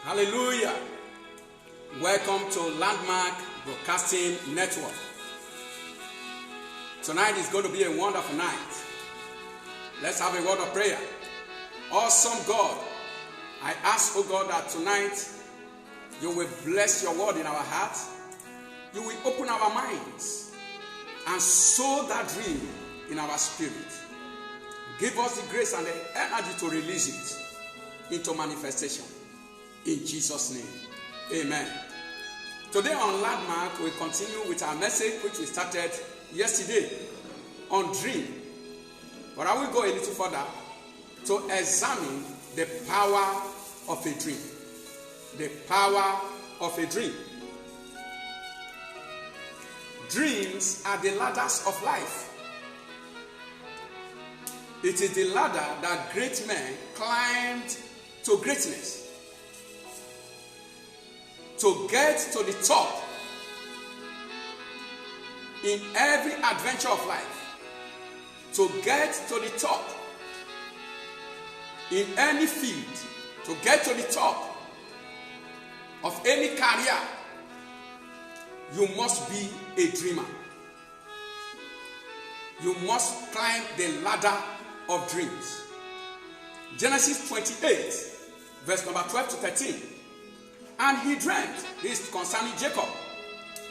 Hallelujah. Welcome to Landmark Broadcasting Network. Tonight is going to be a wonderful night. Let's have a word of prayer. Awesome God, I ask, oh God, that tonight you will bless your word in our hearts. You will open our minds and sow that dream in our spirit. Give us the grace and the energy to release it into manifestation. In Jesus' name, amen. Today on Landmark, we continue with our message which we started yesterday on dream. But I will go a little further to examine the power of a dream. The power of a dream. Dreams are the ladders of life. It is the ladder that great men climbed to greatness. To get to the top in every adventure of life. To get to the top in any field. To get to the top of any career, you must be a dreamer. You must climb the ladder of dreams. Genesis 28, verse number 12 to 13. And he dreamt, this is concerning Jacob.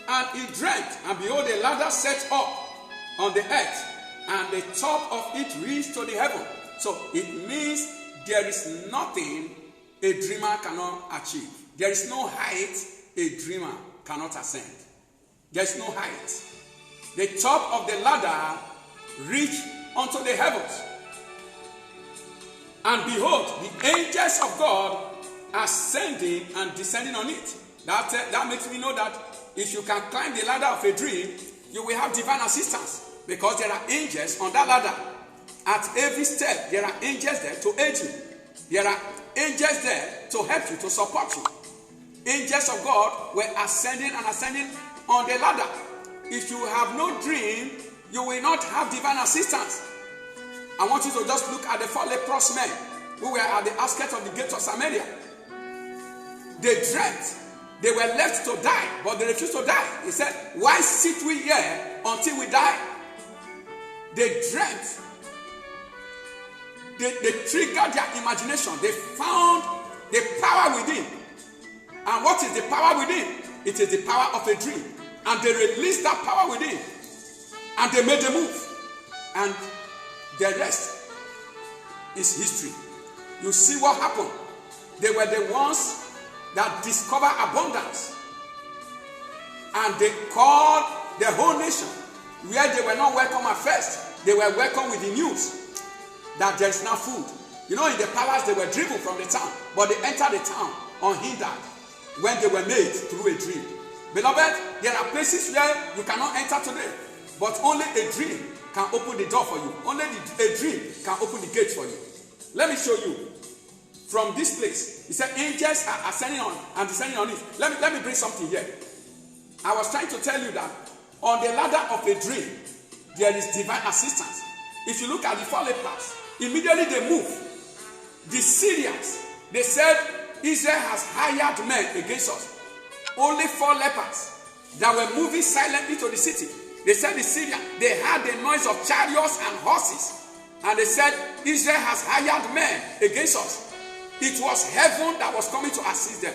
And he dreamt, and behold, a ladder set up on the earth, and the top of it reached to the heaven. So it means there is nothing a dreamer cannot achieve. There is no height a dreamer cannot ascend. There is no height. The top of the ladder reached unto the heavens. And behold, the angels of God ascending and descending on it. That makes me know that if you can climb the ladder of a dream, you will have divine assistance, because there are angels on that ladder. At every step, there are angels there to aid you. There are angels there to help you, to support you. Angels of God were ascending and ascending on the ladder. If you have no dream, you will not have divine assistance. I want you to just look at the 4 leprous men who were at the outskirts of the gate of Samaria. They dreamt. They were left to die, but they refused to die. He said, why sit we here until we die? They dreamt. They triggered their imagination. They found the power within. And what is the power within? It is the power of a dream. And they released that power within. And they made a move. And the rest is history. You see what happened. They were the ones that discovered abundance. And they called the whole nation, where they were not welcome at first. They were welcome with the news that there is now food. You know, in the palace they were driven from the town, but they entered the town unhindered when they were made through a dream. Beloved, there are places where you cannot enter today, but only a dream can open the door for you. Only a dream can open the gate for you. Let me show you. From this place, he said angels are ascending on and descending on it. Let me bring something here. I was trying to tell you that on the ladder of a dream, there is divine assistance. If you look at the 4 lepers, immediately they move. The Syrians, they said Israel has hired men against us. Only 4 lepers that were moving silently to the city. They said the Syrians, they heard the noise of chariots and horses. And they said Israel has hired men against us. It was heaven that was coming to assist them.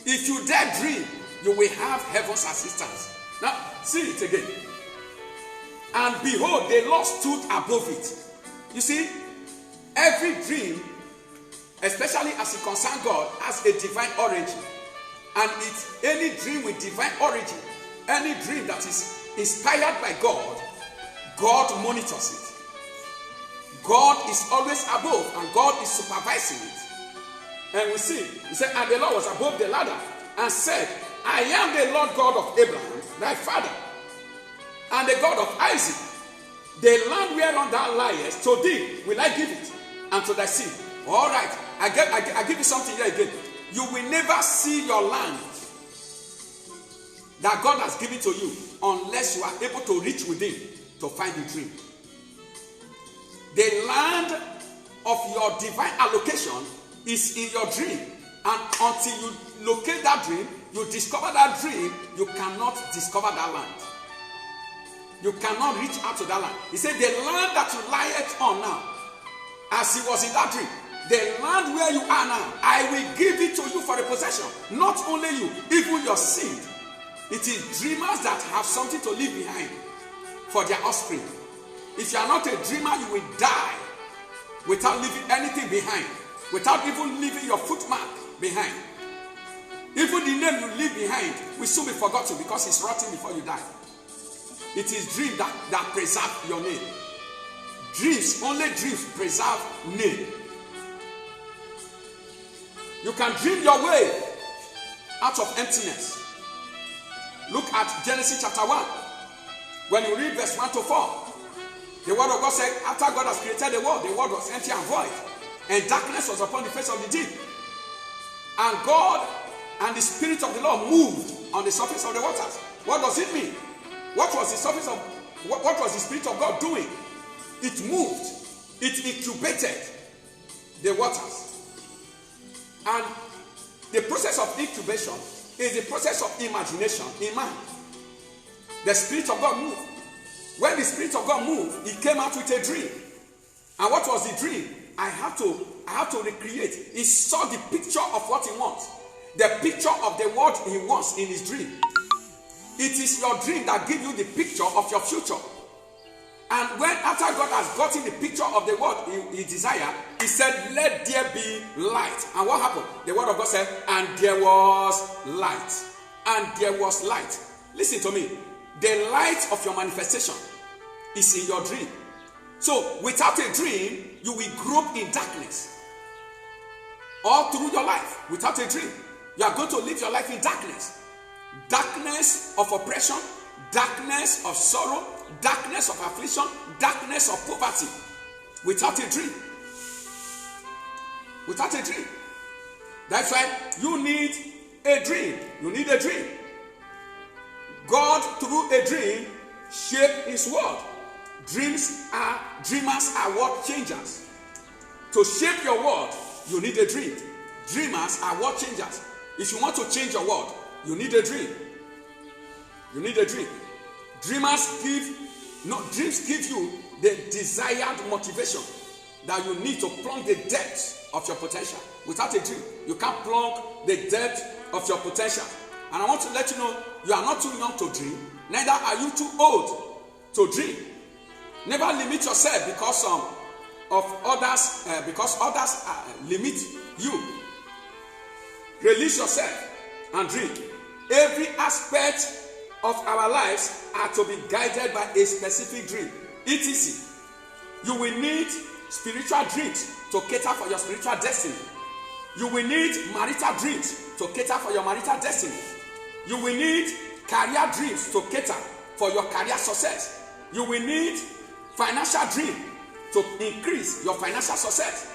If you dare dream, you will have heaven's assistance. Now, see it again. And behold, the Lord stood above it. You see, every dream, especially as it concerns God, has a divine origin. And it's any dream with divine origin, any dream that is inspired by God, God monitors it. God is always above, and God is supervising it. And we see, he said, and the Lord was above the ladder and said, I am the Lord God of Abraham, thy father, and the God of Isaac. The land whereon thou liest, to thee will I give it, and to thy seed. All right, I give you something here again. You will never see your land that God has given to you unless you are able to reach within to find the dream. The land of your divine allocation is in your dream, And until you locate that dream, you discover that dream, you cannot discover that land. You cannot reach out to that land. He said, the land that you lie on now, as he was in that dream, the land where you are now, I will give it to you for a possession. Not only you, even your seed. It is dreamers that have something to leave behind for their offspring. If you are not a dreamer, you will die without leaving anything behind, without even leaving your footmark behind. Even the name you leave behind will soon be forgotten because it's rotting before you die. It is dream that preserve your name. Dreams, only dreams preserve name. You can dream your way out of emptiness. Look at Genesis chapter 1. When you read verse 1 to 4, the word of God said, after God has created the world was empty and void, and darkness was upon the face of the deep. And God and the Spirit of the Lord moved on the surface of the waters. What does it mean? What was the Spirit of God doing? It moved. It incubated the waters. And the process of incubation is the process of imagination in man. The Spirit of God moved. When the Spirit of God moved, he came out with a dream. And what was the dream? I have to recreate. He saw the picture of what he wants. The picture of the what he wants in his dream. It is your dream that gives you the picture of your future. And when after God has gotten the picture of the word he desired, he said, let there be light. And what happened? The word of God said, and there was light. And there was light. Listen to me. The light of your manifestation is in your dream. So without a dream, you will grope in darkness. All through your life, without a dream, you are going to live your life in darkness. Darkness of oppression, darkness of sorrow, darkness of affliction, darkness of poverty. Without a dream. Without a dream. That's why you need a dream. You need a dream. God, through a dream, shaped his world. Dreamers are world changers. To shape your world, you need a dream. Dreamers are world changers. If you want to change your world, you need a dream. You need a dream. Dreams give you the desired motivation that you need to plumb the depth of your potential. Without a dream, you can't plumb the depth of your potential. And I want to let you know, you are not too young to dream, neither are you too old to dream. Never limit yourself because of others, because others limit you. Release yourself and dream. Every aspect of our lives are to be guided by a specific dream. etc. You will need spiritual dreams to cater for your spiritual destiny. You will need marital dreams to cater for your marital destiny. You will need career dreams to cater for your career success. You will need financial dreams to increase your financial success.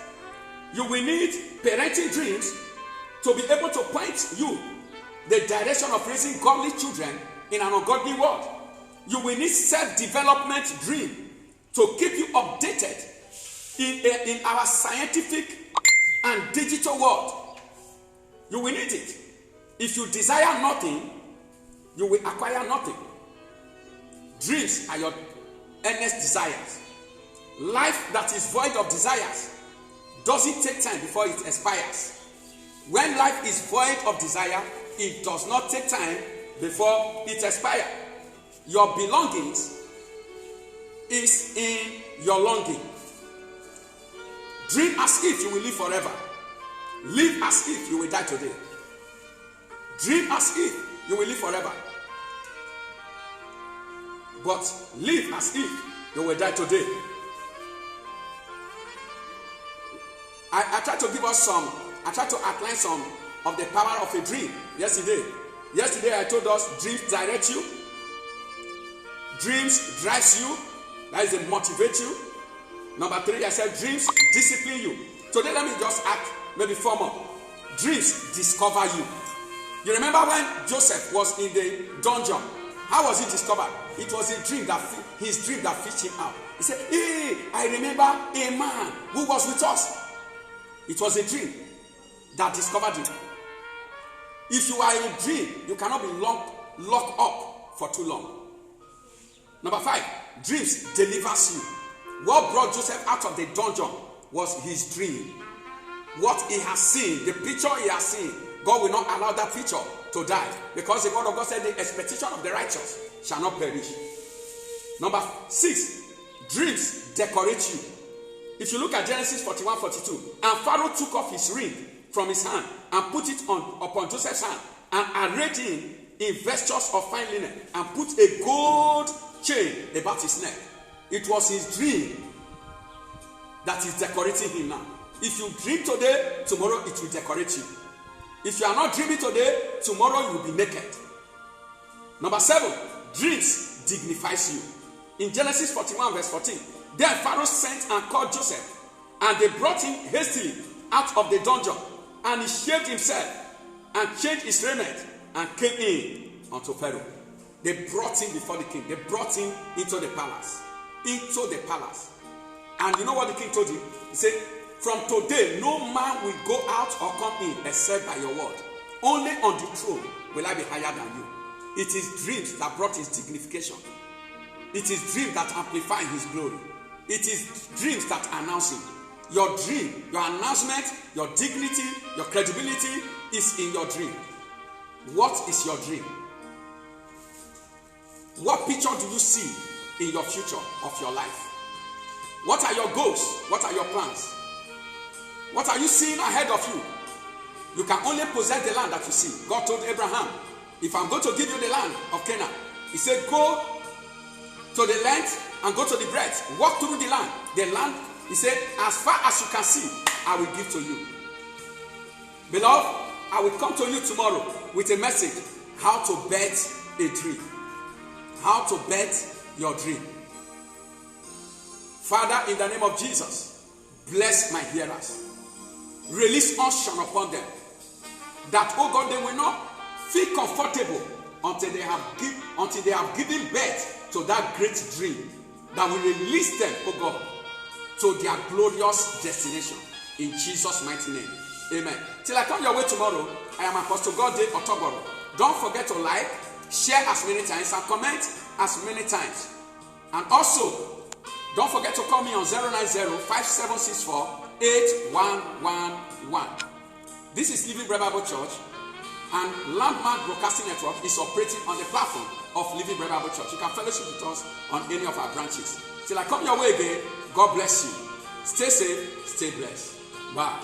You will need parenting dreams to be able to point you the direction of raising godly children in an ungodly world. You will need self-development dream to keep you updated in our scientific and digital world. You will need it. If you desire nothing, you will acquire nothing. Dreams are your earnest desires. Life that is void of desires doesn't take time before it expires. When life is void of desire, it does not take time before it expires. Your belongings is in your longing. Dream as if you will live forever. Live as if you will die today. Dream as if you will live forever. But live as if you will die today. I tried to give us I tried to outline some of the power of a dream yesterday. Yesterday I told us dreams direct you. Dreams drives you. That is, it motivate you. Number 3, I said dreams discipline you. Today let me just add maybe 4 more. Dreams discover you. You remember when Joseph was in the dungeon? How was he discovered? It was his dream that fished him out. He said, hey, I remember a man who was with us. It was a dream that discovered you. If you are in a dream, you cannot be locked up for too long. Number 5, dreams delivers you. What brought Joseph out of the dungeon was his dream. What he has seen, the picture he has seen, God will not allow that picture to die, because the word of God said the expectation of the righteous shall not perish. Number 6, dreams decorate you. If you look at Genesis 41:42, and Pharaoh took off his ring from his hand and put it upon Joseph's hand, and arrayed him in vestures of fine linen, and put a gold chain about his neck. It was his dream that is decorating him now. If you dream today, tomorrow it will decorate you. If you are not dreaming today, tomorrow you will be naked. Number 7, dreams dignifies you. In Genesis 41:14, then Pharaoh sent and called Joseph, and they brought him hastily out of the dungeon, and he shaved himself and changed his raiment and came in unto Pharaoh. They brought him before the king. They brought him into the palace. Into the palace. And you know what the king told him? He said, from today, no man will go out or come in except by your word. Only on the throne will I be higher than you. It is dreams that brought his dignification. It is dreams that amplify his glory. It is dreams that announce him. Your dream, your announcement, your dignity, your credibility is in your dream. What is your dream? What picture do you see in your future of your life? What are your goals? What are your plans? What are you seeing ahead of you? You can only possess the land that you see. God told Abraham, if I'm going to give you the land of Canaan, he said, go to the length and go to the breadth. Walk through the land. The land, he said, as far as you can see, I will give to you. Beloved, I will come to you tomorrow with a message, how to bet a dream. How to bet your dream. Father, in the name of Jesus, bless my hearers. Release unction upon them, that, oh God, they will not feel comfortable until they have given birth to that great dream that will release them, oh God, to their glorious destination. In Jesus' mighty name, amen. Till I come your way tomorrow, I am Apostle Godday Otoboro. Don't forget to like, share as many times, and comment as many times. And also, don't forget to call me on 090-5764-8111. This is Living Bread Bible Church, and Landmark Broadcasting Network is operating on the platform of Living Bread Bible Church. You can fellowship with us on any of our branches. Till I come your way again, God bless you. Stay safe, stay blessed. Bye.